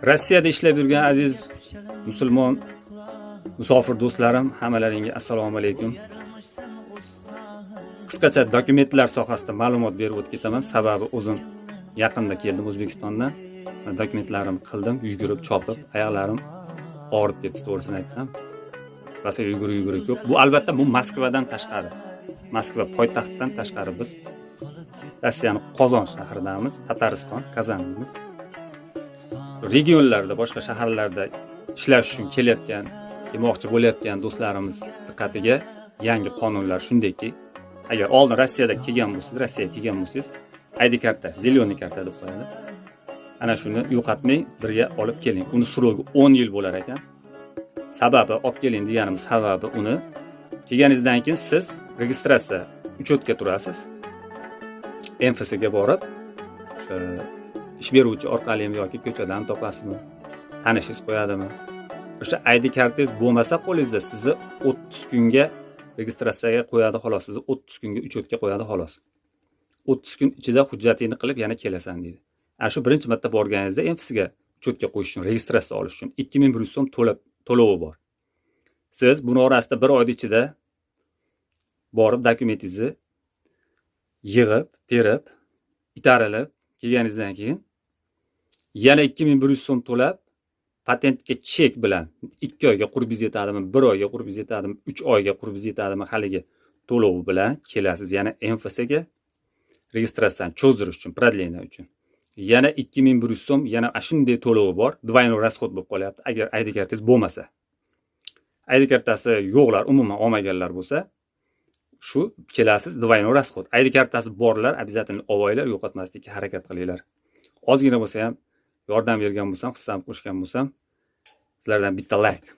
Rossiyada ishlab yurgan aziz musulmon musofir do'stlarim, hammalaringga assalomu alaykum. Qisqacha dokumentlar sohasida ma'lumot berib o'tib ketaman. Sababi o'zim yaqinda keldim O'zbekistondan. Dokumentlarimni qildim, yugurib, chopib, oyoqlarim og'rib ketdi, to'g'risini aytsam. Bas yugurib ko'p. Bu albatta bu Moskvadan tashqari. Moskva poytaxtdan tashqari biz Rossiyaning Qozon shahridamiz, Tatariston, Kazandimiz. Regionlarda, boshqa shaharlarda ishlash uchun kelayotgan, kelmoqchi bo'layotgan do'stlarimiz diqqatiga yangi qonunlar shundayki, agar oldin Rossiyada kelgan bo'lsangiz, Rossiyaga kelgan bo'lsangiz, ID karta, zeleniy karta deb qo'yadi. Ana shuni yo'qotmay birga olib keling. Uni srogi 10 yil bo'lar ekan. Sababi olib keling deganimiz sababi uni kelganingizdan keyin siz registratsiya uchetga turasiz. MFSga borib, o'sha ish beruvchi orqalimi yoki ko'chadan topasizmi, tanishingiz qo'yadimi? O'sha ID kartangiz bo'lmasa qo'lingizda sizni 30 kunga registratsiyaga qo'yadi xolos, sizni 30 kunga uchetga qo'yadi xolos. 30 kun ichida hujjatingni qilib yana kelasan deydi. Ana shu birinchi marta borganingizda MFSga uchetga qo'yish uchun, registratsiya olish uchun 2100 so'm to'lovi bor. Siz buni orasida bir oy ichida borib dokumentingizni yig'ib, terib, itarilib kelganingizdan keyin yana 2100 so'm to'lab patentga chek bilan 2 oyga qurib yetadimi, 1 oyga qurib yetadimi, 3 oyga qurib yetadimi haligi to'lovi bilan kelasiz. Yana MFSga registratsiyani cho'zdirish uchun, продление uchun. Yana 2100 so'm, yana shunday to'lovi bor. Двойной расход bo'lib qolyapti agar ID kartangiz bo'lmasa. ID kartasi yo'qlar, umuman olmaganlar bo'lsa, shu kelasiz двойной расход. ID kartasi borlar обязательно olinglar, yo'qotmaslikka harakat qilinglar. Ozgina bo'lsa ham yordam bergan bo'lsam, hissam qo'shgan bo'lsam, sizlardan bitta like